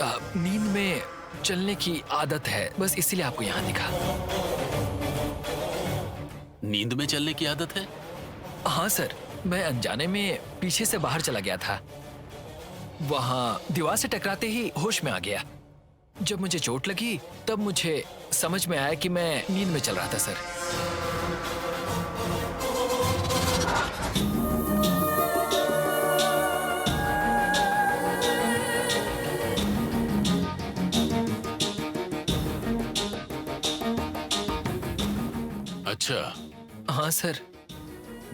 नींद में चलने की आदत है, बस इसीलिए आपको यहाँ दिखा। नींद में चलने की आदत है? हाँ सर, मैं अनजाने में पीछे से बाहर चला गया था। वहाँ दीवार से टकराते ही होश में आ गया। जब मुझे चोट लगी तब मुझे समझ में आया कि मैं नींद में चल रहा था सर। अच्छा। हाँ सर।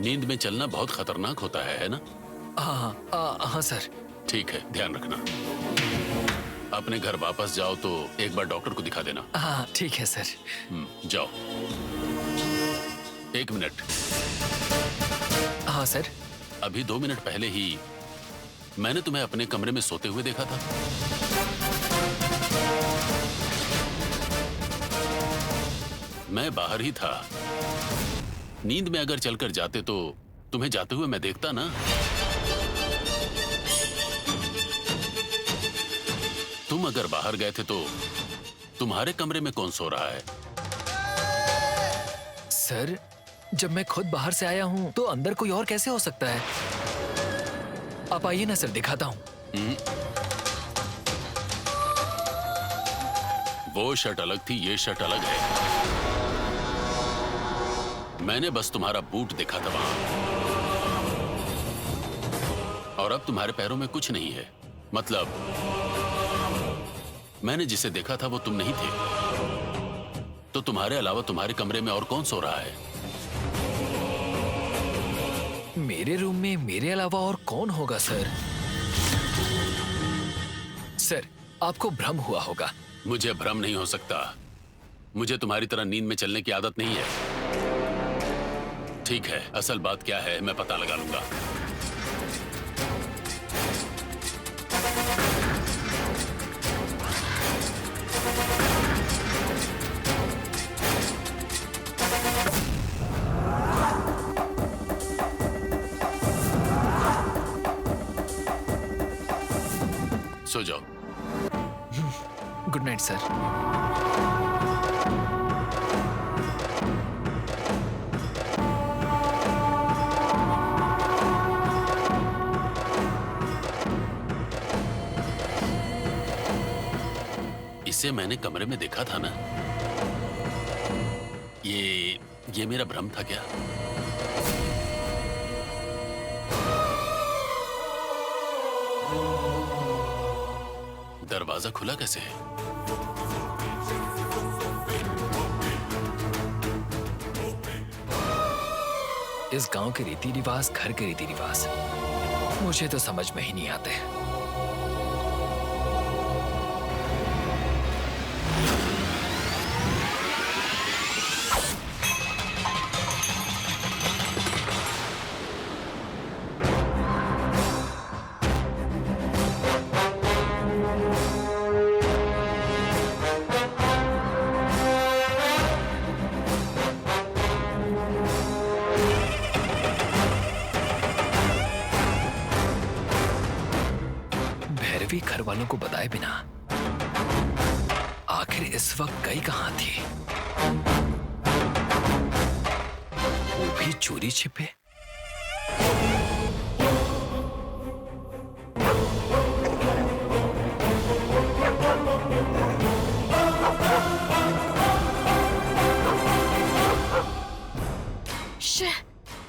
नींद में चलना बहुत खतरनाक होता है ना? हाँ सर। ठीक है, ध्यान रखना। अपने घर वापस जाओ तो एक बार डॉक्टर को दिखा देना। हाँ ठीक है सर। जाओ। 1 मिनट। हाँ सर। अभी 2 मिनट पहले ही मैंने तुम्हें अपने कमरे में सोते हुए देखा था। मैं बाहर ही था। नींद में अगर चलकर जाते तो तुम्हें जाते हुए मैं देखता ना। तुम अगर बाहर गए थे तो तुम्हारे कमरे में कौन सो रहा है? सर, जब मैं खुद बाहर से आया हूँ तो अंदर कोई और कैसे हो सकता है? आप आइए ना सर, दिखाता हूँ। वो शर्ट अलग थी, ये शर्ट अलग है। मैंने बस तुम्हारा बूट देखा था वहां, और अब तुम्हारे पैरों में कुछ नहीं है। मतलब मैंने जिसे देखा था वो तुम नहीं थे। तो तुम्हारे अलावा तुम्हारे कमरे में और कौन सो रहा है? मेरे रूम में मेरे अलावा और कौन होगा सर? सर, आपको भ्रम हुआ होगा। मुझे भ्रम नहीं हो सकता। मुझे तुम्हारी तरह नींद में चलने की आदत नहीं है। ठीक है, असल बात क्या है मैं पता लगा लूंगा। सो जाओ। Good night sir. इसे मैंने कमरे में देखा था ना। ये मेरा भ्रम था क्या? दरवाजा खुला कैसे है? इस गांव के रीति रिवाज, घर के रीति रिवाज मुझे तो समझ में ही नहीं आते। घर वालों को बताए बिना आखिर इस वक्त गई कहां थी? वो भी चोरी छिपे।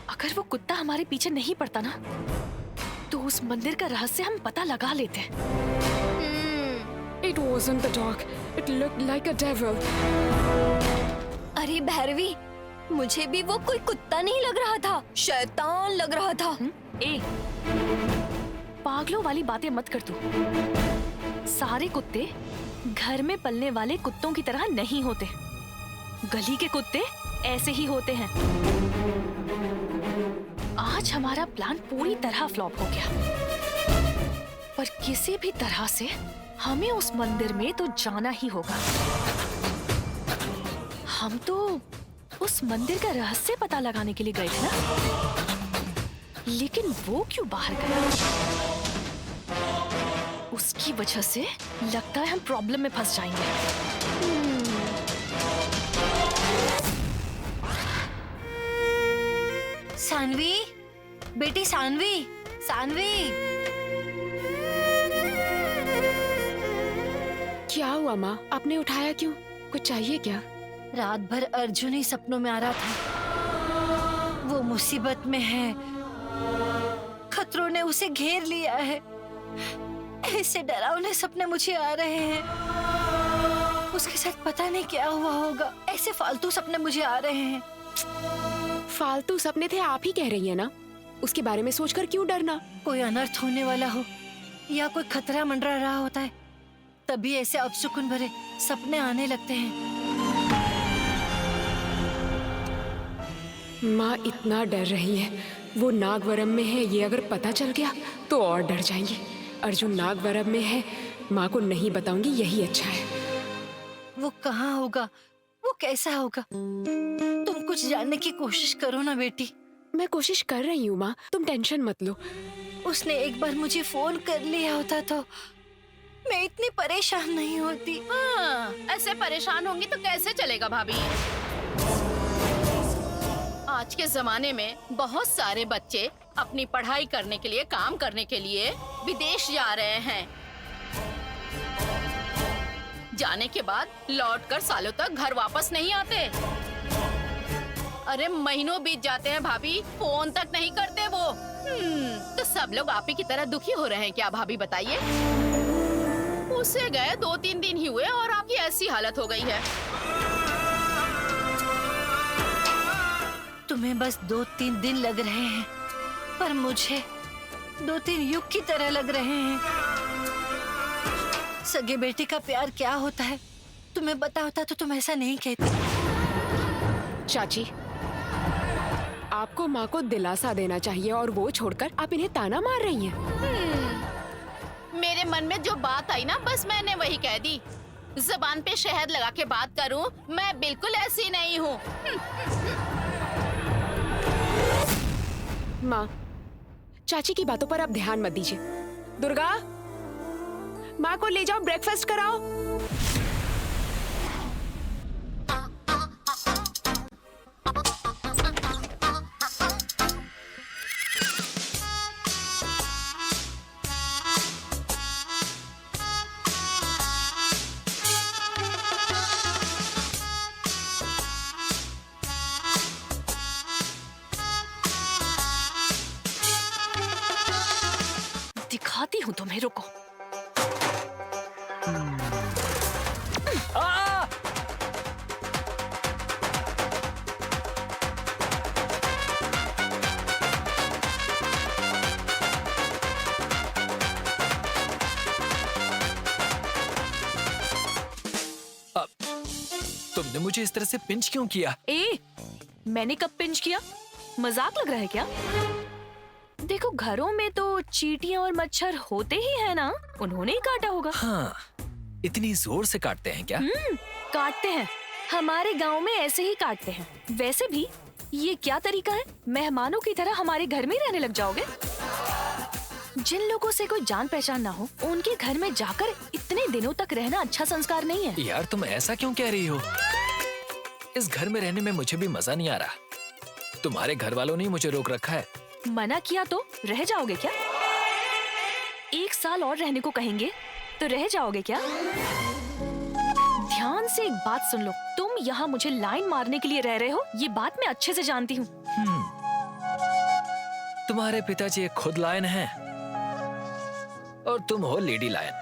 अगर वो कुत्ता हमारे पीछे नहीं पड़ता ना तो उस मंदिर का रहस्य हम पता लगा लेते। It wasn't the dog. It looked like a devil. अरे भैरवी, मुझे भी वो कोई कुत्ता नहीं लग रहा था, शैतान लग रहा था। ए, पागलों वाली बातें मत कर तू। सारे कुत्ते घर में पलने वाले कुत्तों की तरह नहीं होते। गली के कुत्ते ऐसे ही होते हैं। आज हमारा प्लान पूरी तरह फ्लॉप हो गया, पर किसी भी तरह से हमें उस मंदिर में तो जाना ही होगा। हम तो उस मंदिर का रहस्य पता लगाने के लिए गए थे ना, लेकिन वो क्यों बाहर गया? उसकी वजह से लगता है हम प्रॉब्लम में फंस जाएंगे। सानवी, बेटी सानवी, सानवी। क्या हुआ माँ? आपने उठाया क्यों? कुछ चाहिए क्या? रात भर अर्जुन ही सपनों में आ रहा था। वो मुसीबत में है, खतरों ने उसे घेर लिया है। ऐसे डरावने सपने मुझे आ रहे हैं। उसके साथ पता नहीं क्या हुआ होगा। ऐसे फालतू सपने मुझे आ रहे हैं। फालतू सपने थे आप ही कह रही है ना? उसके बारे में सोचकर क्यों डरना? कोई अनर्थ होने वाला हो या कोई खतरा मंडरा रहा होता है, तभी ऐसे अपसुकून भरे सपने आने लगते हैं। माँ इतना डर रही है। वो नागवरम में है, ये अगर पता चल गया तो और डर जाएंगी। अर्जुन नागवरम में है, माँ को नहीं बताऊंगी, यही अच्छा है। वो कहाँ होगा, वो कैसा होगा? तुम कुछ जानने की कोशिश करो ना बेटी। मैं कोशिश कर रही हूँ माँ, तुम टेंशन मत लो। उसने एक बार मुझे फोन कर लिया होता तो मैं इतनी परेशान नहीं होती। हाँ, ऐसे परेशान होंगी तो कैसे चलेगा भाभी? आज के जमाने में बहुत सारे बच्चे अपनी पढ़ाई करने के लिए, काम करने के लिए विदेश जा रहे हैं। जाने के बाद लौटकर सालों तक घर वापस नहीं आते। अरे महीनों बीत जाते हैं भाभी, फोन तक नहीं करते वो। तो सब लोग आप ही की तरह दुखी हो रहे हैं क्या भाभी, बताइए? उसे गए 2-3 दिन ही हुए और आपकी ऐसी हालत हो गई है। तुम्हें बस 2-3 दिन लग रहे हैं, पर मुझे 2-3 युग की तरह लग रहे हैं। सगे बेटे का प्यार क्या होता है, तुम्हें पता होता तो तुम ऐसा नहीं कहती। चाची, आपको माँ को दिलासा देना चाहिए और वो छोड़कर आप इन्हें ताना मार रही हैं। मेरे मन में जो बात आई ना, बस मैंने वही कह दी। जबान पे शहद लगा के बात करूं, मैं बिल्कुल ऐसी नहीं हूँ। माँ, चाची की बातों पर आप ध्यान मत दीजिए। दुर्गा, माँ को ले जाओ, ब्रेकफास्ट कराओ। दिखाती हूँ तुम्हें, रुको। तुमने मुझे इस तरह से पिंच क्यों किया? मैंने कब पिंच किया? मजाक लग रहा है क्या? देखो, घरों में तो चींटियां और मच्छर होते ही है ना, उन्होंने ही काटा होगा। हाँ, इतनी जोर से काटते हैं क्या? काटते हैं, हमारे गांव में ऐसे ही काटते हैं। वैसे भी ये क्या तरीका है? मेहमानों की तरह हमारे घर में ही रहने लग जाओगे? जिन लोगों से कोई जान पहचान ना हो, उनके घर में जाकर इतने दिनों तक रहना अच्छा संस्कार नहीं है। यार, तुम ऐसा क्यों कह रही हो? इस घर में रहने में मुझे भी मजा नहीं आ रहा। तुम्हारे घर वालों ने मुझे रोक रखा है। मना किया तो रह जाओगे क्या? 1 साल और रहने को कहेंगे तो रह जाओगे क्या? ध्यान से एक बात सुन लो, तुम यहाँ मुझे लाइन मारने के लिए रह रहे हो, ये बात मैं अच्छे से जानती हूँ। तुम्हारे पिताजी एक खुद लायन हैं और तुम हो लेडी लायन,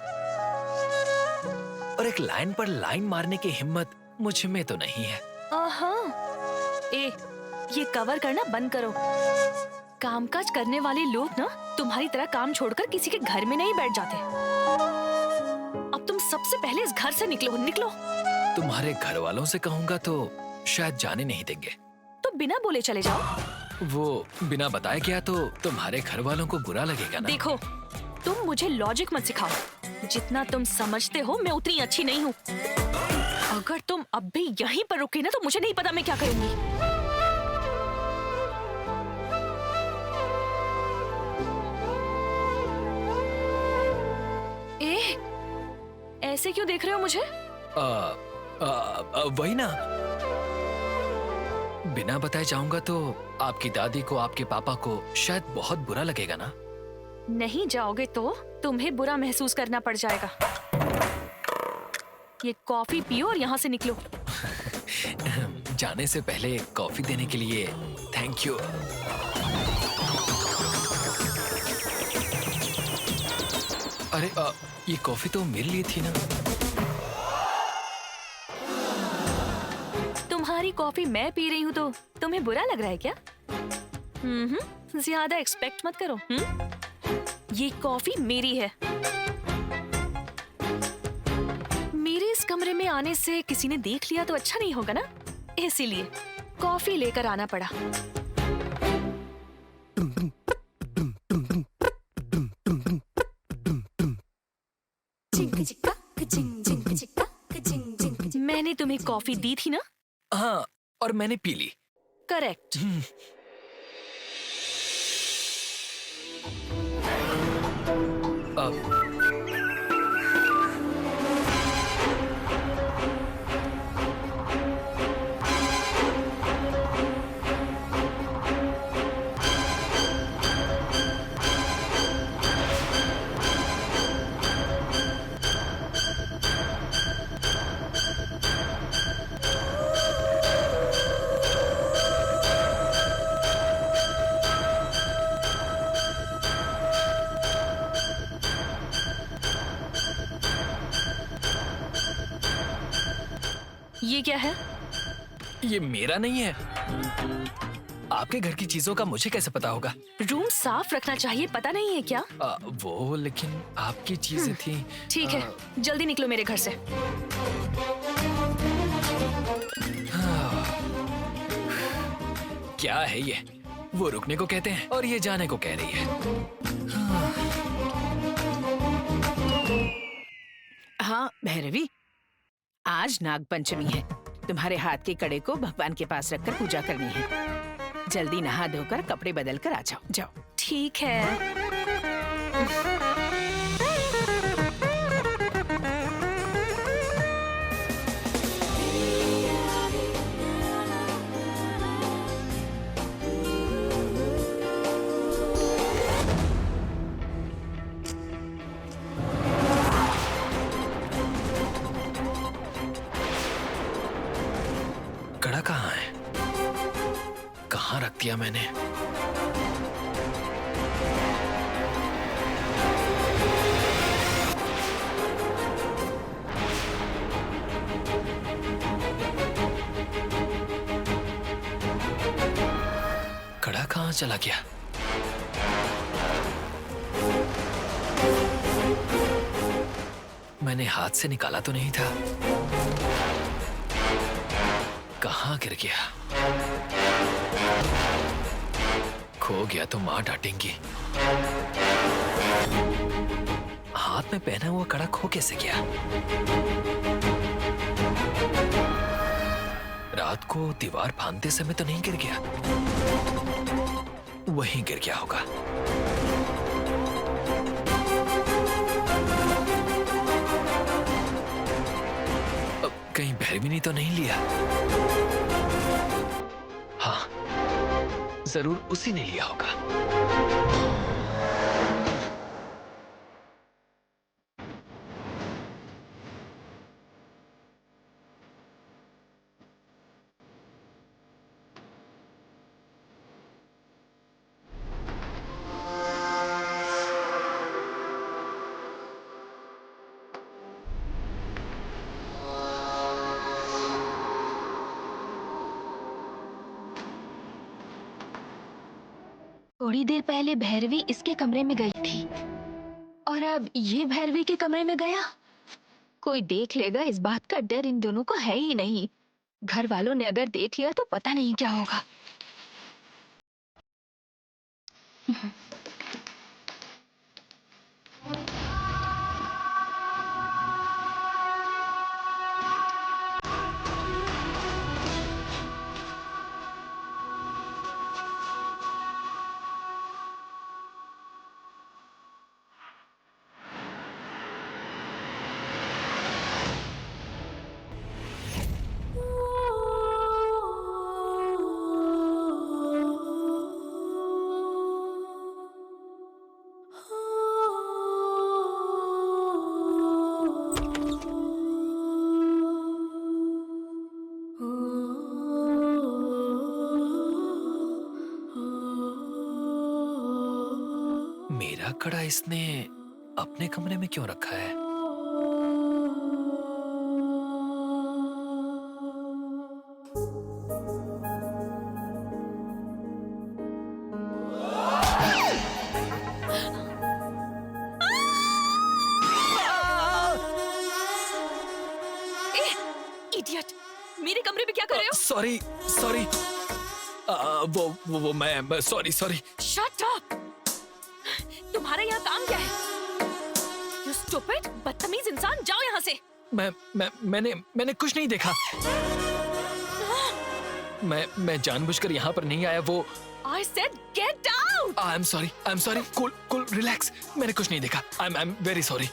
और एक लायन पर लाइन मारने की हिम्मत मुझ में तो नहीं है। ये कवर करना बंद करो। कामकाज करने वाले लोग ना तुम्हारी तरह काम छोड़कर किसी के घर में नहीं बैठ जाते। अब तुम सबसे पहले इस घर से निकलो, निकलो। तुम्हारे घर वालों से कहूँगा तो शायद जाने नहीं देंगे। तो बिना बोले चले जाओ। वो बिना बताए क्या तो तुम्हारे घर वालों को बुरा लगेगा ना? देखो, तुम मुझे लॉजिक मत सिखाओ। जितना तुम समझते हो मैं उतनी अच्छी नहीं हूँ। अगर तुम अब भी यहीं पर रुके ना तो मुझे नहीं पता मैं क्या करूँगी। ऐसे क्यों देख रहे हो मुझे? वही ना, बिना बताए जाऊंगा तो आपकी दादी को, आपके पापा को शायद बहुत बुरा लगेगा ना। नहीं जाओगे तो तुम्हें बुरा महसूस करना पड़ जाएगा। ये कॉफी पियो और यहाँ से निकलो। जाने से पहले कॉफी देने के लिए थैंक यू। अरे ये कॉफी तो मेरे लिए थी ना। तुम्हारी कॉफी मैं पी रही हूँ तो तुम्हें बुरा लग रहा है क्या? ज्यादा एक्सपेक्ट मत करो। ये कॉफी मेरी है। मेरे इस कमरे में आने से किसी ने देख लिया तो अच्छा नहीं होगा ना, इसीलिए कॉफी लेकर आना पड़ा। मैंने तुम्हें कॉफी दी थी ना? हाँ, और मैंने पी ली। करेक्ट। अब ये क्या है? ये मेरा नहीं है। आपके घर की चीजों का मुझे कैसे पता होगा? रूम साफ रखना चाहिए, पता नहीं है क्या? वो लेकिन आपकी चीजें थी। ठीक है, जल्दी निकलो मेरे घर से। क्या है ये? वो रुकने को कहते हैं और ये जाने को कह रही है। हाँ भैरवी, आज नाग पंचमी है। तुम्हारे हाथ के कड़े को भगवान के पास रखकर पूजा करनी है। जल्दी नहा धोकर कपड़े बदल कर आ जाओ। जाओ। ठीक है। कड़ा कहाँ है? कहाँ रख दिया मैंने? कड़ा कहाँ चला गया? मैंने हाथ से निकाला तो नहीं था। कहाँ गिर गया? खो गया तो माँ डांटेंगी। हाथ में पहना हुआ कड़ा खो कैसे गया? रात को दीवार फांदते समय तो नहीं गिर गया? वहीं गिर गया होगा। कहीं भैरवी ने तो नहीं लिया? हाँ, जरूर उसी ने लिया होगा। थोड़ी देर पहले भैरवी इसके कमरे में गई थी और अब ये भैरवी के कमरे में गया। कोई देख लेगा इस बात का डर इन दोनों को है ही नहीं। घर वालों ने अगर देख लिया तो पता नहीं क्या होगा। कड़ा इसने अपने कमरे में क्यों रखा है? इडियट, मेरे कमरे में क्या कर रहे हो? सॉरी सॉरी, वो मैं सॉरी सॉरी। Shut up! तुम्हारा यहाँ काम क्या है? You stupid, बदतमीज इंसान, जाओ यहाँ से। मैंने कुछ नहीं देखा। मैं जानबूझकर यहाँ पर नहीं आया। वो I said get out! I am sorry, cool relax. मैंने कुछ नहीं देखा। I am very sorry.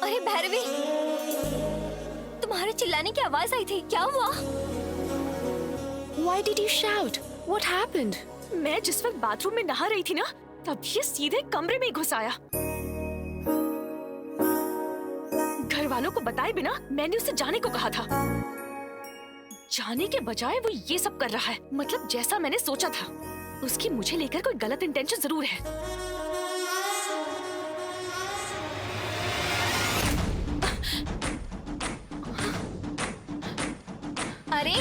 अरे भैरवी, तुम्हारे चिल्लाने की आवाज आई थी, क्या हुआ? Why did you shout? What happened? मैं जिस वक्त बाथरूम में नहा रही थी ना, तब ये सीधे कमरे में ही घुस आया। घर वालों को बताए बिना मैंने उसे जाने को कहा था। जाने के बजाय वो ये सब कर रहा है। मतलब जैसा मैंने सोचा था, उसकी मुझे लेकर कोई गलत इंटेंशन जरूर है। अरे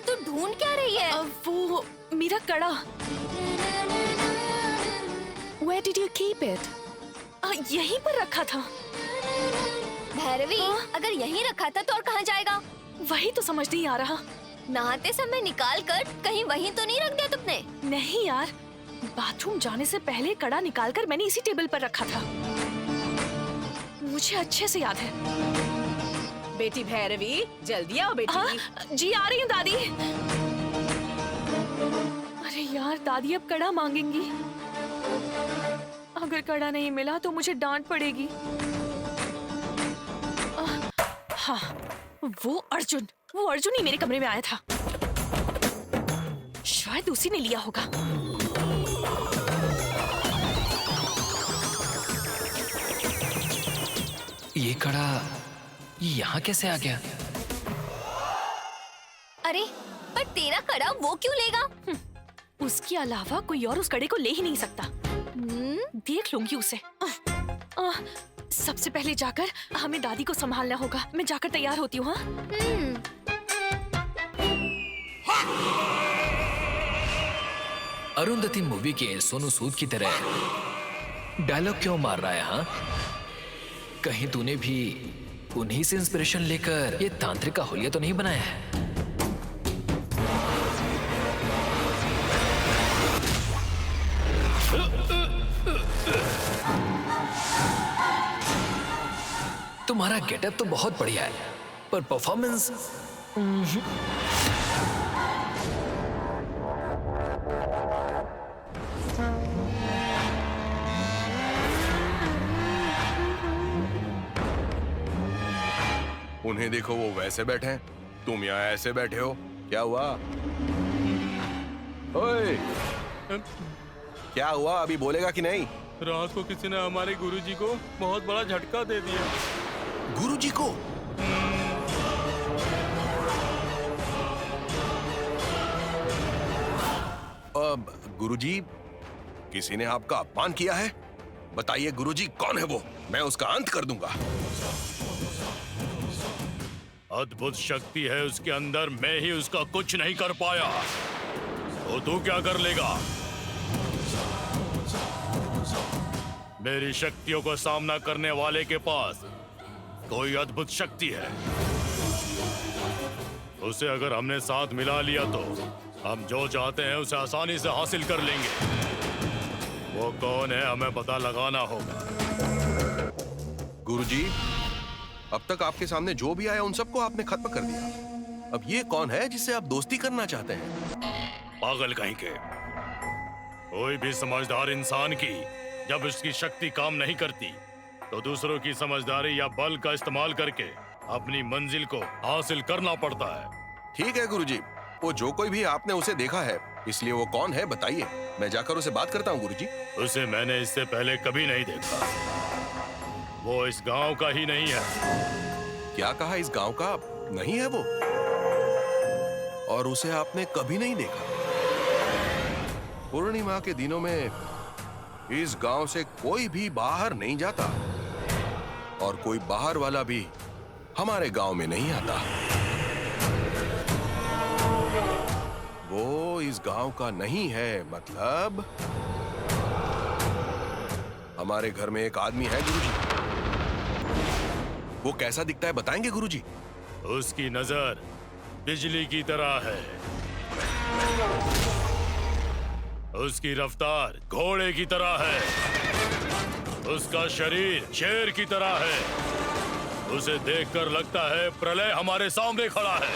तू ढूंढ क्या रही है? वो मेरा कड़ा। Where did you keep it? यहीं पर रखा था। भैरवी, अगर यहीं रखा था तो और कहाँ जाएगा? वही तो समझ नहीं आ रहा। नहाते समय निकाल कर कहीं वहीं तो नहीं रख दिया तुमने? नहीं यार, बाथरूम जाने से पहले कड़ा निकालकर मैंने इसी टेबल पर रखा था। मुझे अच्छे से याद है। बेटी भैरवी, जल्दी आओ बेटी। जी आ रही हूँ दादी। अरे यार, दादी अब कड़ा मांगेंगी। अगर कड़ा नहीं मिला तो मुझे डांट पड़ेगी। हाँ, वो अर्जुन ही मेरे कमरे में आया था। शायद उसी ने लिया होगा। ये कड़ा यहाँ कैसे आ गया? अरे पर तेरा कड़ा वो क्यों लेगा? उसके अलावा कोई और उस कड़े को ले ही नहीं सकता। देख लूंगी उसे। सबसे पहले जाकर हमें दादी को संभालना होगा। मैं जाकर तैयार होती हूँ। अरुंधति मूवी के सोनू सूद की तरह डायलॉग क्यों मार रहा है? हाँ, कहीं तूने भी उन्हीं से इंस्पिरेशन लेकर ये तांत्रिक का होलिया तो नहीं बनाया है? तुम्हारा गेटअप तो बहुत बढ़िया है, पर परफॉर्मेंस उन्हें देखो, वो वैसे बैठे हैं, तुम यहाँ ऐसे बैठे हो। क्या हुआ? ओए, क्या हुआ? अभी बोलेगा कि नहीं? रात को किसी ने हमारे गुरुजी को बहुत बड़ा झटका दे दिया। गुरुजी को? गुरुजी, किसी ने आपका अपमान किया है? बताइए गुरुजी, कौन है वो? मैं उसका अंत कर दूंगा। अद्भुत शक्ति है उसके अंदर, मैं ही उसका कुछ नहीं कर पाया, तो तू क्या कर लेगा? मेरी शक्तियों को सामना करने वाले के पास कोई अद्भुत शक्ति है। उसे अगर हमने साथ मिला लिया तो हम जो चाहते हैं उसे आसानी से हासिल कर लेंगे। वो कौन है हमें पता लगाना होगा। गुरुजी, अब तक आपके सामने जो भी आया उन सबको आपने खत्म कर दिया। अब ये कौन है जिससे आप दोस्ती करना चाहते हैं? पागल कहीं के। कोई भी समझदार इंसान की जब उसकी शक्ति काम नहीं करती तो दूसरों की समझदारी या बल का इस्तेमाल करके अपनी मंजिल को हासिल करना पड़ता है। ठीक है गुरुजी, वो जो कोई भी आपने उसे देखा है इसलिए वो कौन है बताइए, मैं जाकर उसे बात करता हूँ गुरुजी। उसे मैंने इससे पहले कभी नहीं देखा। वो इस गांव का ही नहीं है। क्या कहा, इस गांव का नहीं है वो? और उसे आपने कभी नहीं देखा? पूर्णिमा के दिनों में इस गांव से कोई भी बाहर नहीं जाता और कोई बाहर वाला भी हमारे गांव में नहीं आता। वो इस गांव का नहीं है, मतलब हमारे घर में एक आदमी है गुरुजी। वो कैसा दिखता है बताएंगे गुरुजी? उसकी नजर बिजली की तरह है, उसकी रफ्तार घोड़े की तरह है, उसका शरीर शेर की तरह है। उसे देखकर लगता है प्रलय हमारे सामने खड़ा है।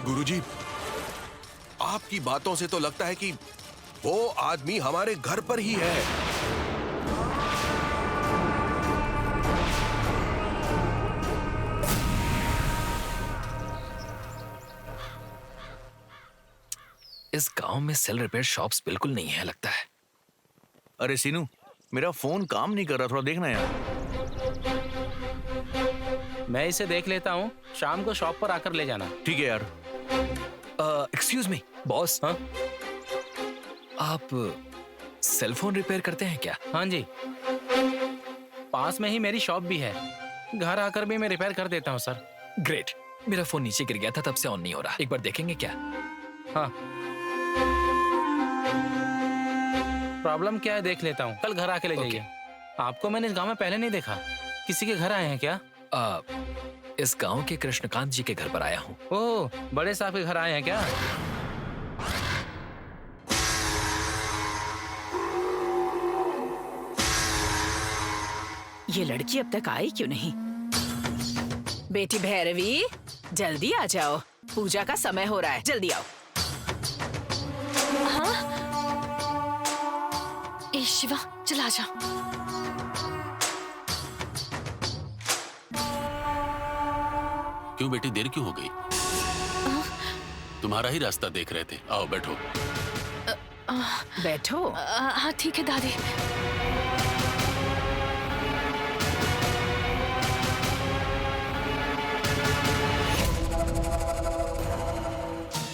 गुरुजी, आपकी बातों से तो लगता है कि वो आदमी हमारे घर पर ही है। इस गांव में सेल रिपेयर शॉप्स बिल्कुल नहीं है लगता है। अरे सीनू, मेरा फोन काम नहीं कर रहा, थोड़ा देखना यार। मैं इसे देख लेता हूँ, शाम को शॉप पर आकर ले जाना। ठीक है यार। Excuse me boss. हाँ? आप सेल फोन रिपेयर करते हैं क्या? हाँ जी, पास में ही मेरी शॉप भी है, घर आकर भी मैं रिपेयर कर देता हूँ सर। ग्रेट। मेरा फोन नीचे गिर गया था, तब से ऑन नहीं हो रहा। एक बार देखेंगे क्या? हाँ, प्रॉब्लम क्या है देख लेता हूँ, कल घर आके ले जाइए। आपको मैंने इस गांव में पहले नहीं देखा, किसी के घर आए हैं क्या? इस गांव के कृष्णकांत जी के घर पर आया हूँ। ओह, बड़े साहब के घर आए हैं क्या? ये लड़की अब तक आई क्यों नहीं? बेटी भैरवी, जल्दी आ जाओ, पूजा का समय हो रहा है, जल्दी आओ। हाँ? ए शिवा, चला जा। क्यों बेटी, देर क्यों हो गई? तुम्हारा ही रास्ता देख रहे थे। आओ बैठो। बैठो। हाँ ठीक है दादी।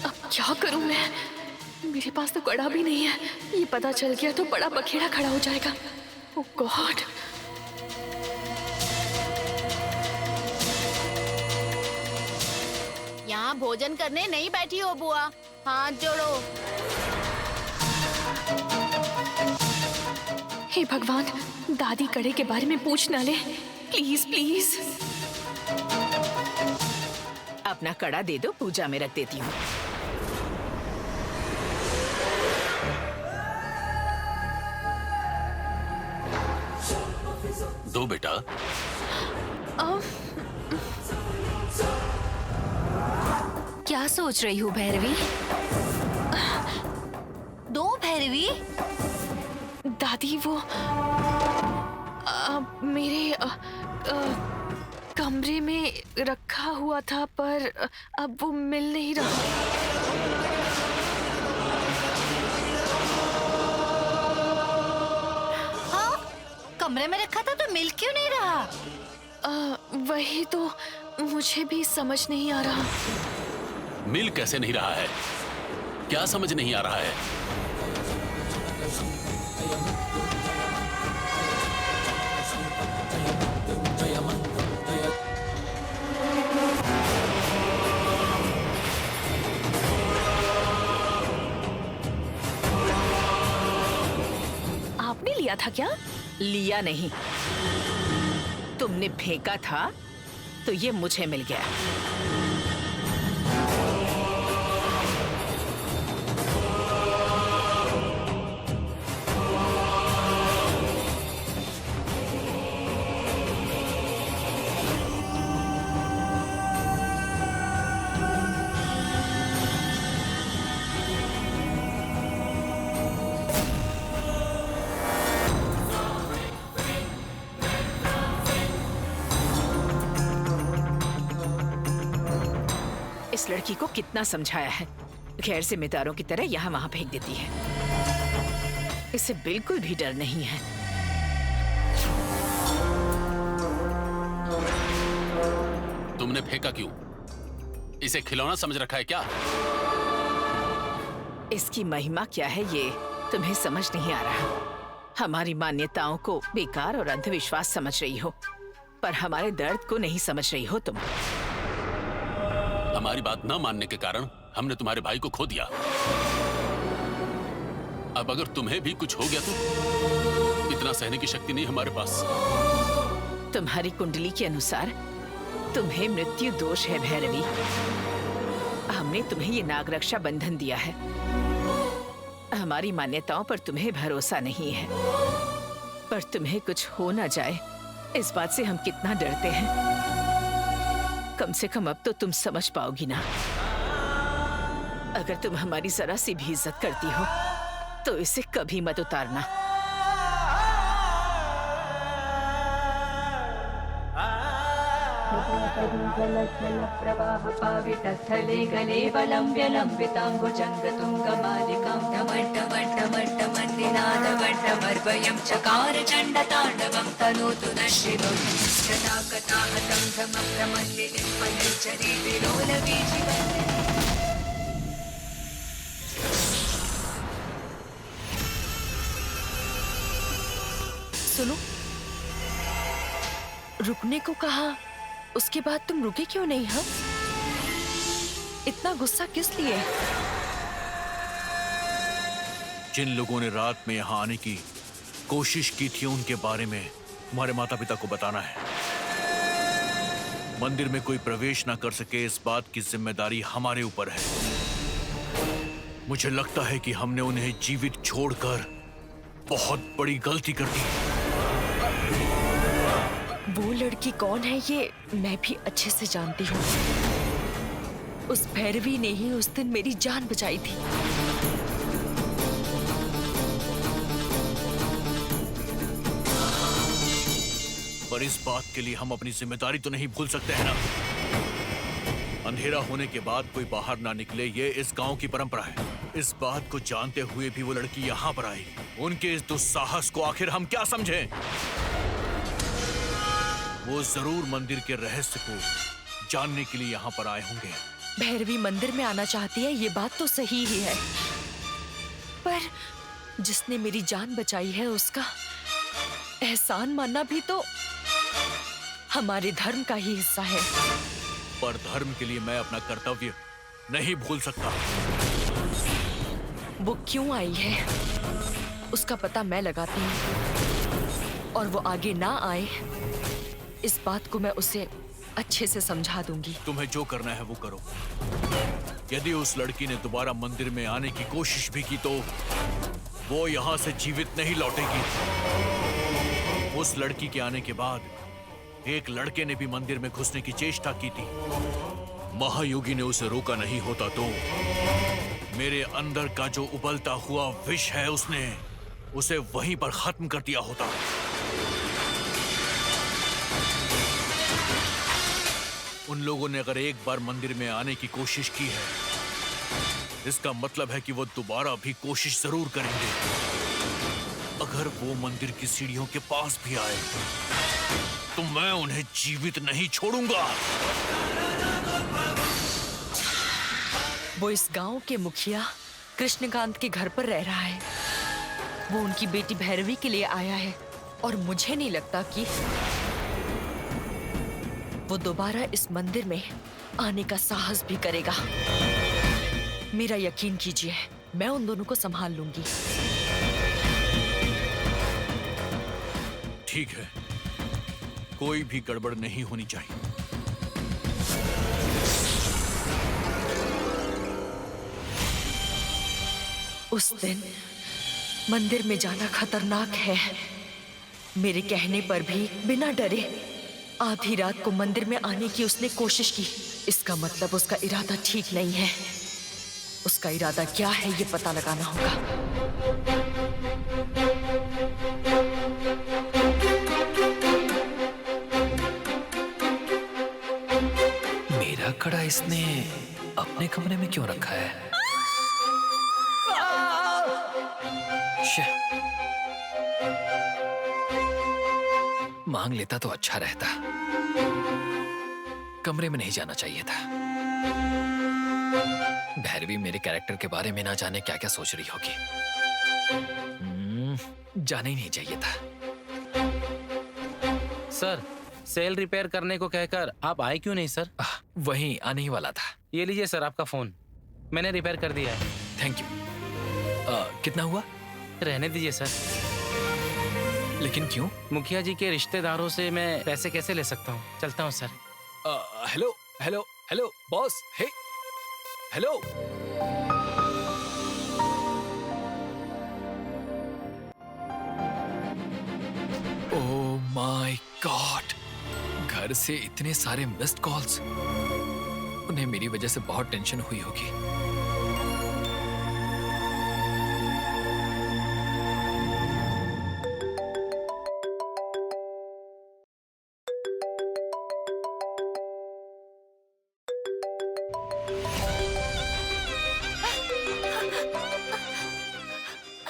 अब क्या करूं मैं? मेरे पास तो कड़ा भी नहीं है। ये पता चल गया तो बड़ा बखेड़ा खड़ा हो जाएगा। ओह गॉड। यहाँ भोजन करने नहीं बैठी हो बुआ, हाथ जोड़ो। हे भगवान, दादी कड़े के बारे में पूछ ना ले, प्लीज प्लीज। अपना कड़ा दे दो, पूजा में रख देती हूँ। दो बेटा। क्या सोच रही हूँ भैरवी? दो भैरवी। दादी वो मेरे कमरे में रखा हुआ था, पर अब वो मिल नहीं रहा। हाँ, कमरे में रखा था तो मिल क्यों नहीं रहा? वही तो मुझे भी समझ नहीं आ रहा। मिल कैसे नहीं रहा है? क्या समझ नहीं आ रहा है? आपने लिया था क्या? लिया नहीं, तुमने फेंका था तो ये मुझे मिल गया। इस लड़की को कितना समझाया है, गैर जिम्मेदारों की तरह यहाँ वहाँ फेंक देती है। इसे बिल्कुल भी डर नहीं है। तुमने फेंका क्यों? इसे खिलौना समझ रखा है क्या? इसकी महिमा क्या है ये तुम्हें समझ नहीं आ रहा। हमारी मान्यताओं को बेकार और अंधविश्वास समझ रही हो, पर हमारे दर्द को नहीं समझ रही हो तुम। हमारी बात न मानने के कारण हमने तुम्हारे भाई को खो दिया। अब अगर तुम्हें भी कुछ हो गया तो इतना सहने की शक्ति नहीं हमारे पास। तुम्हारी कुंडली के अनुसार तुम्हें मृत्यु दोष है भैरवी। हमने तुम्हें ये नागरक्षा बंधन दिया है। हमारी मान्यताओं पर तुम्हें भरोसा नहीं है, पर तुम्हें कुछ हो ना जाए इस बात से हम कितना डरते हैं। कम से कम अब तो तुम समझ पाओगी ना। अगर तुम हमारी जरा सी भी इज्जत करती हो तो इसे कभी मत उतारना। प्रवाहपावितस्थले गले वलम्ब्य लम्बिताम्बुजङ्गतुङ्गमालिकां डमड्डमड्डमड्डमड्डिनादवड्डमर्वयं चकार चण्डताण्डवं तनोतु नः शिवं कटाकटाहतं धमप्रमल्लिनीं पतञ्जलि विलोलवीजिवन्दिनीम्। सुनो, रुकने को कहा, उसके बाद तुम रुके क्यों नहीं? हम इतना गुस्सा किस लिए? जिन लोगों ने रात में यहाँ आने की कोशिश की थी उनके बारे में तुम्हारे माता पिता को बताना है। मंदिर में कोई प्रवेश ना कर सके इस बात की जिम्मेदारी हमारे ऊपर है। मुझे लगता है कि हमने उन्हें जीवित छोड़कर बहुत बड़ी गलती कर दी। वो लड़की कौन है ये मैं भी अच्छे से जानती हूँ। उस भैरवी ने ही उस दिन मेरी जान बचाई थी। पर इस बात के लिए हम अपनी जिम्मेदारी तो नहीं भूल सकते हैं ना। अंधेरा होने के बाद कोई बाहर ना निकले, ये इस गांव की परंपरा है। इस बात को जानते हुए भी वो लड़की यहाँ पर आई। उनके इस दुस्साहस को आखिर हम क्या समझें? वो जरूर मंदिर के रहस्य को जानने के लिए यहाँ पर आए होंगे। भैरवी मंदिर में आना चाहती है, ये बात तो सही ही है, पर जिसने मेरी जान बचाई है उसका एहसान मानना भी तो हमारे धर्म का ही हिस्सा है। पर धर्म के लिए मैं अपना कर्तव्य नहीं भूल सकता। वो क्यों आई है उसका पता मैं लगाती हूँ, और वो आगे ना आए इस बात को मैं उसे अच्छे से समझा दूंगी। तुम्हें जो करना है वो करो। यदि उस लड़की ने दोबारा मंदिर में आने की कोशिश भी की तो वो यहाँ से जीवित नहीं लौटेगी। उस लड़की के आने के बाद एक लड़के ने भी मंदिर में घुसने की चेष्टा की थी। महायोगी ने उसे रोका नहीं होता तो मेरे अंदर का जो उबलता हुआ विष है उसने उसे वहीं पर खत्म कर दिया होता। उन लोगों ने अगर एक बार मंदिर में आने की कोशिश की है, इसका मतलब है कि वो दोबारा भी कोशिश जरूर करेंगे। अगर वो मंदिर की सीढ़ियों के पास भी आए तो मैं उन्हें जीवित नहीं छोड़ूंगा। वो इस गांव के मुखिया कृष्णकांत के घर पर रह रहा है। वो उनकी बेटी भैरवी के लिए आया है, और मुझे नहीं लगता कि वो दोबारा इस मंदिर में आने का साहस भी करेगा। मेरा यकीन कीजिए, मैं उन दोनों को संभाल लूंगी। ठीक है, कोई भी गड़बड़ नहीं होनी चाहिए। उस दिन मंदिर में जाना खतरनाक है। मेरे कहने पर भी बिना डरे आधी रात को मंदिर में आने की उसने कोशिश की। इसका मतलब उसका इरादा ठीक नहीं है। उसका इरादा क्या है ये पता लगाना होगा। मेरा कड़ा इसने अपने कमरे में क्यों रखा है? मांग लेता तो अच्छा रहता। कमरे में नहीं जाना चाहिए था। भैरवी मेरे कैरेक्टर के बारे में ना जाने क्या क्या सोच रही होगी। जाना ही नहीं चाहिए था। सर, सेल रिपेयर करने को कहकर आप आए क्यों नहीं सर? वहीं आने ही वाला था। ये लीजिए सर आपका फोन, मैंने रिपेयर कर दिया है। Thank you. कितना हुआ? रहने दीजिए सर। लेकिन क्यों? मुखिया जी के रिश्तेदारों से मैं पैसे कैसे ले सकता हूँ? चलता हूँ sir. Hello hello hello boss. Hey hello. Oh my God, घर से इतने सारे मिस्ड कॉल्स। उन्हें मेरी वजह से बहुत टेंशन हुई होगी।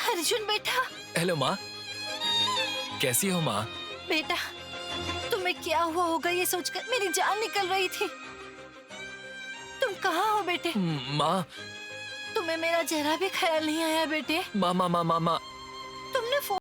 अर्जुन बेटा। हेलो माँ, कैसी हो माँ? बेटा, तुम्हें क्या हुआ होगा ये सोचकर मेरी जान निकल रही थी। तुम कहाँ हो बेटे? माँ, तुम्हें मेरा जरा भी ख्याल नहीं आया बेटे? माँ माँ माँ माँ माँ, तुमने फोन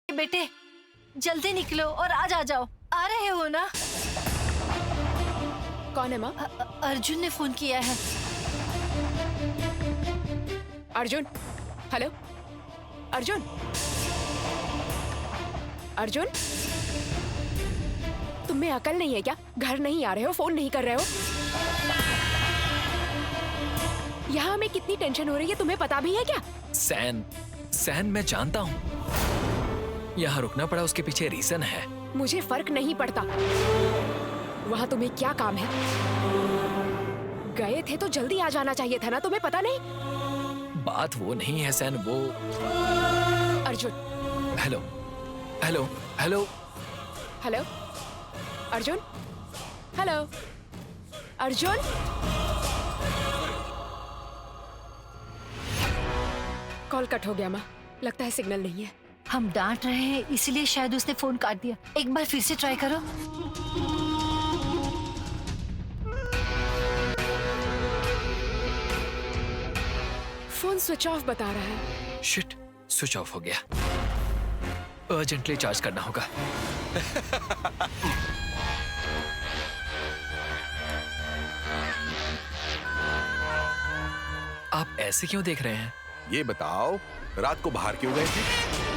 बेटे, जल्दी निकलो और आज आ जाओ। आ रहे हो ना? कौन है माँ? अर्जुन ने फोन किया है। अर्जुन, हेलो अर्जुन। अर्जुन, तुम्हें अकल नहीं है क्या? घर नहीं आ रहे हो, फोन नहीं कर रहे हो। यहाँ हमें कितनी टेंशन हो रही है, तुम्हें पता भी है क्या? सैन मैं जानता हूँ। यहाँ रुकना पड़ा, उसके पीछे रीजन है। मुझे फर्क नहीं पड़ता। वहाँ तुम्हें क्या काम है? गए थे तो जल्दी आ जाना चाहिए था ना, तुम्हें पता नहीं? बात वो नहीं है सैन, वो Arjun. Hello hello hello hello Arjun. Hello Arjun. Call cut हो गया माँ, लगता है सिग्नल नहीं है। हम डांट रहे हैं इसलिए शायद उसने फोन काट दिया। एक बार फिर से ट्राई करो। फोन स्विच ऑफ बता रहा है। शिट, स्विच ऑफ हो गया। अर्जेंटली चार्ज करना होगा। आप ऐसे क्यों देख रहे हैं? ये बताओ, रात को बाहर क्यों गए थे?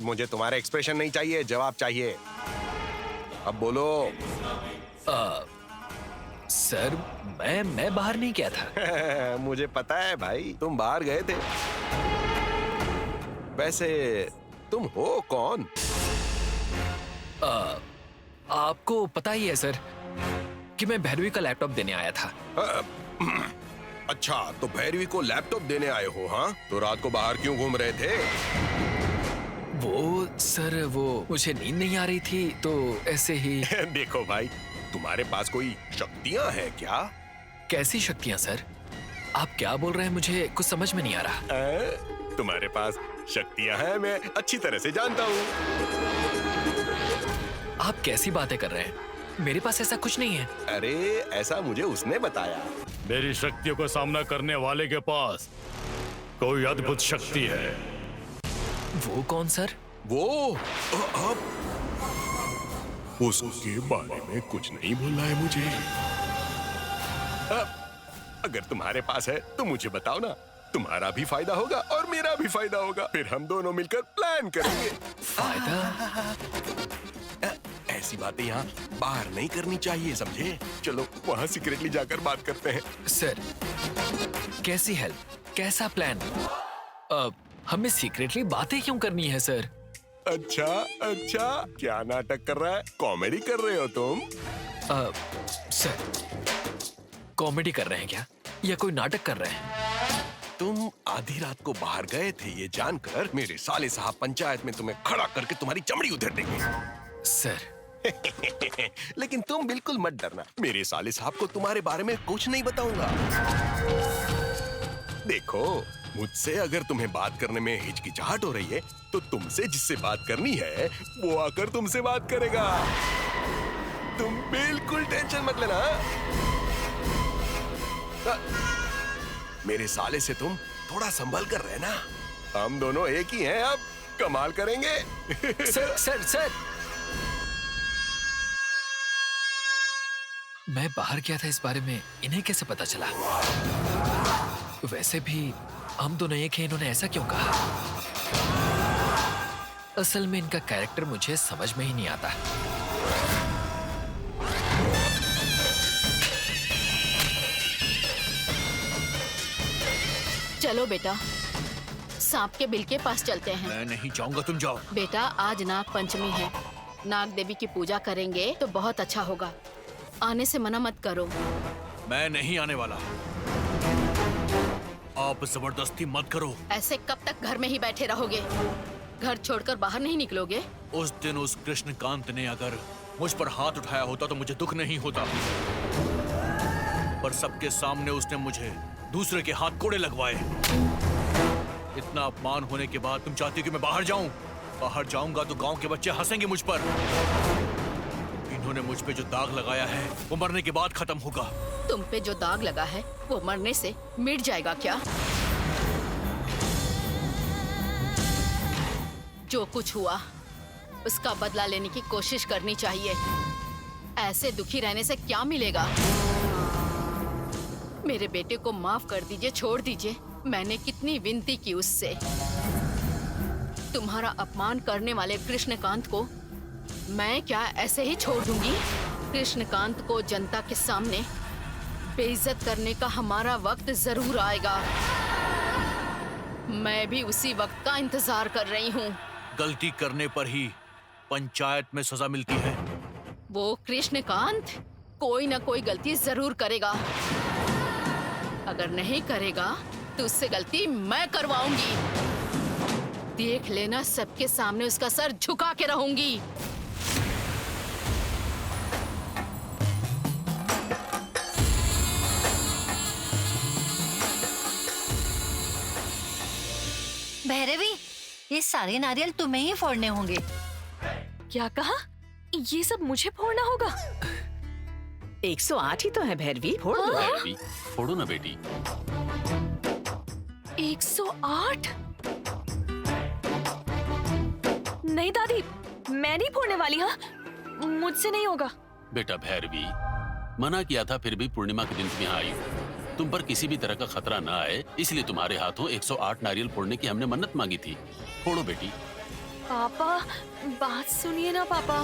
मुझे तुम्हारा एक्सप्रेशन नहीं चाहिए, जवाब चाहिए। अब बोलो। सर, मैं बाहर नहीं गया था। मुझे पता है भाई, तुम बाहर गए थे। वैसे तुम हो कौन? आपको पता ही है सर कि मैं भैरवी का लैपटॉप देने आया था। अच्छा, तो भैरवी को लैपटॉप देने आए हो? हाँ, तो रात को बाहर क्यों घूम रहे थे? वो सर, वो मुझे नींद नहीं आ रही थी तो ऐसे ही। देखो भाई, तुम्हारे पास कोई शक्तियां हैं क्या? कैसी शक्तियां सर? आप क्या बोल रहे हैं, मुझे कुछ समझ में नहीं आ रहा। तुम्हारे पास शक्तियां हैं, मैं अच्छी तरह से जानता हूँ। आप कैसी बातें कर रहे हैं? मेरे पास ऐसा कुछ नहीं है। अरे, ऐसा मुझे उसने बताया। मेरी शक्तियों का सामना करने वाले के पास कोई अद्भुत शक्ति है। वो कौन सर? वो उसके बारे में कुछ नहीं बोलना है मुझे। अगर तुम्हारे पास है तो मुझे बताओ ना, तुम्हारा भी फायदा होगा और मेरा भी फायदा होगा। फिर हम दोनों मिलकर प्लान करेंगे। फायदा? ऐसी बातें यहाँ बाहर नहीं करनी चाहिए, समझे? चलो वहाँ सीक्रेटली जाकर बात करते हैं। सर, कैसी हेल्प, कैसा प्लान? हमें सीक्रेटली बातें क्यों करनी है सर? अच्छा, क्या नाटक कर रहा है? कॉमेडी कर रहे हो तुम? सर, कॉमेडी कर रहे हैं क्या या कोई नाटक कर रहे हैं? तुम आधी रात को बाहर गए थे ये जानकर मेरे साले साहब पंचायत में तुम्हें खड़ा करके तुम्हारी चमड़ी उधेड़ देंगे। सर लेकिन तुम बिल्कुल मत डरना, मेरे साले साहब को तुम्हारे बारे में कुछ नहीं बताऊंगा। देखो, मुझसे अगर तुम्हें बात करने में हिचकिचाहट हो रही है तो तुमसे जिससे बात करनी है वो आकर तुमसे बात करेगा। तुम बिल्कुल टेंशन मत लेना। मेरे साले से तुम थोड़ा संभल कर रहना। हम दोनों एक ही हैं, अब कमाल करेंगे। सर मैं बाहर गया था, इस बारे में इन्हें कैसे पता चला? वैसे भी हम दोनों एक हैं, इन्होंने ऐसा क्यों कहा? असल में इनका कैरेक्टर मुझे समझ में ही नहीं आता। चलो बेटा, सांप के बिल के पास चलते हैं। मैं नहीं जाऊंगा, तुम जाओ। बेटा, आज नाग पंचमी है, नाग देवी की पूजा करेंगे तो बहुत अच्छा होगा। आने से मना मत करो। मैं नहीं आने वाला। आप जबरदस्ती मत करो। ऐसे कब तक घर में ही बैठे रहोगे? घर छोड़कर बाहर नहीं निकलोगे? उस दिन उस कृष्णकांत ने अगर मुझ पर हाथ उठाया होता तो मुझे दुख नहीं होता, पर सबके सामने उसने मुझे दूसरे के हाथ कोड़े लगवाए। इतना अपमान होने के बाद तुम चाहती कि मैं बाहर जाऊं? बाहर जाऊंगा तो गांव के बच्चे हंसेंगे मुझ पर। इन्होंने मुझ पे जो दाग लगाया है वो मरने के बाद खत्म होगा। तुम पे जो दाग लगा है वो मरने से मिट जाएगा क्या? जो कुछ हुआ उसका बदला लेने की कोशिश करनी चाहिए। ऐसे दुखी रहने से क्या मिलेगा? मेरे बेटे को माफ कर दीजिए, छोड़ दीजिए। मैंने कितनी विनती की उससे। तुम्हारा अपमान करने वाले कृष्णकांत को मैं क्या ऐसे ही छोड़ दूंगी? कृष्णकांत को जनता के सामने बेइज्जत करने का हमारा वक्त जरूर आएगा। मैं भी उसी वक्त का इंतजार कर रही हूँ। गलती करने पर ही पंचायत में सजा मिलती है। वो कृष्णकांत कोई ना कोई गलती जरूर करेगा। अगर नहीं करेगा तो उससे गलती मैं करवाऊंगी। देख लेना, सबके सामने उसका सर झुका के रहूंगी। भैरवी, ये सारे नारियल तुम्हें ही फोड़ने होंगे। क्या कहा? ये सब मुझे फोड़ना होगा? 108 ही तो है भैरवी, फोड़ दो। भैरवी, फोड़ो ना बेटी। 108? नहीं दादी, मैं नहीं फोड़ने वाली। हाँ, मुझसे नहीं होगा। बेटा भैरवी, मना किया था फिर भी पूर्णिमा के दिन तुम यहाँ आई हो। तुम पर किसी भी तरह का खतरा ना आए, इसलिए तुम्हारे हाथों 108 नारियल फोड़ने की हमने मन्नत मांगी थी। फोड़ो बेटी। पापा, बात सुनिए ना पापा।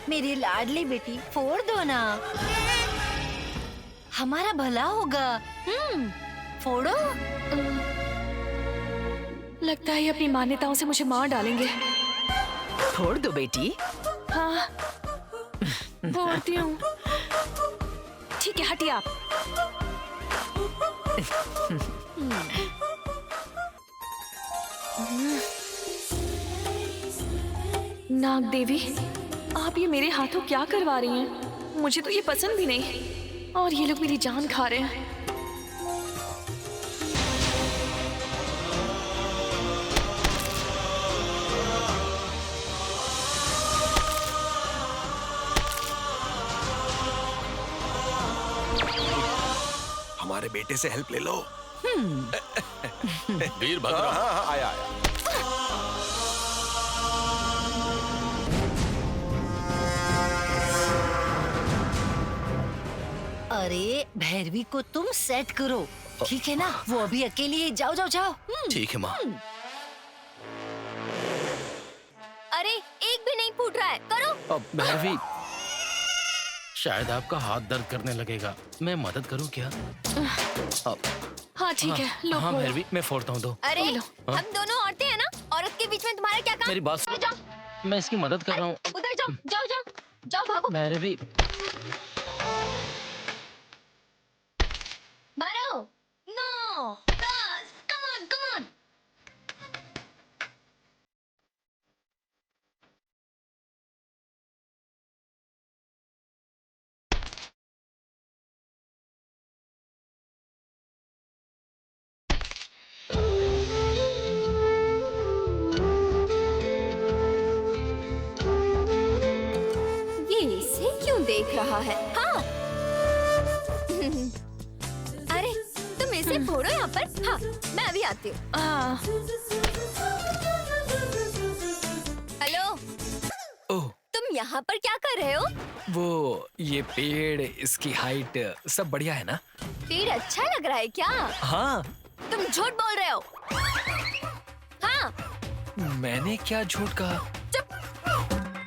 मेरी लाडली बेटी, फोड़ दो ना, हमारा भला होगा। फोड़ो। लगता है ये अपनी मान्यताओं से मुझे मार डालेंगे। फोड़ दो बेटी। हाँ, फोड़ती हूँ। ठीक है, हटिए आप। नाग देवी, आप ये मेरे हाथों क्या करवा रही हैं? मुझे तो ये पसंद भी नहीं, और ये लोग मेरी जान खा रहे हैं। हमारे बेटे से हेल्प ले लो। वीरभद्र। हाँ, आया। अरे भैरवी को तुम सेट करो, ठीक है ना? वो अभी अकेली है, जाओ जाओ जाओ। ठीक है माँ। अरे एक भी नहीं फूट रहा है, करो। अब भैरवी, शायद आपका हाथ दर्द करने लगेगा, मैं मदद करूं क्या? हाँ ठीक है, लो हाँ फोड़ो। भैरवी, मैं फोड़ता हूँ दो। अरे लो। हम दोनों औरतें हैं ना, औरत के बीच में तुम्हारा क्या काम? मेरी बात उधर जाओ, मैं इसकी मदद कर रहा हूँ। उधर जाओ, जाओ जाओ जाओ, भागो भैरवी, मारो। नो, बस, कम ऑन कम ऑन। ये इसे क्यों देख रहा है? हाँ। अरे तुम इसे फोड़ो यहाँ पर। हाँ, मैं अभी आती हूँ। हेलो, ओह, तुम यहाँ पर क्या कर रहे हो? वो ये पेड़, इसकी हाइट सब बढ़िया है ना? पेड़ अच्छा लग रहा है क्या? हाँ। तुम झूठ बोल रहे हो। हाँ, मैंने क्या झूठ कहा?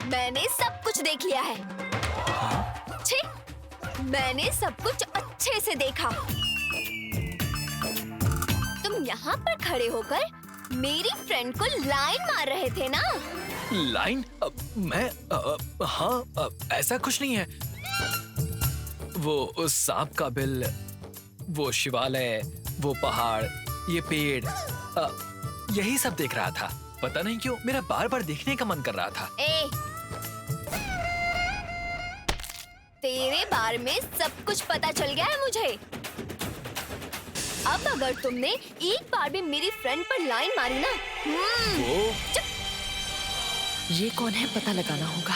मैंने सब कुछ देख लिया है। छी, मैंने सब कुछ अच्छे से देखा। तुम यहाँ पर खड़े होकर मेरी फ्रेंड को लाइन मार रहे थे ना? लाइन? हाँ, ऐसा कुछ नहीं है। वो उस सांप का बिल, वो शिवालय, वो पहाड़, ये पेड़, यही सब देख रहा था। पता नहीं क्यों मेरा बार बार देखने का मन कर रहा था। तेरे बारे में सब कुछ पता चल गया है मुझे। अब अगर तुमने एक बार भी मेरी फ्रेंड पर लाइन मारी ना, वो ये कौन है पता लगाना होगा।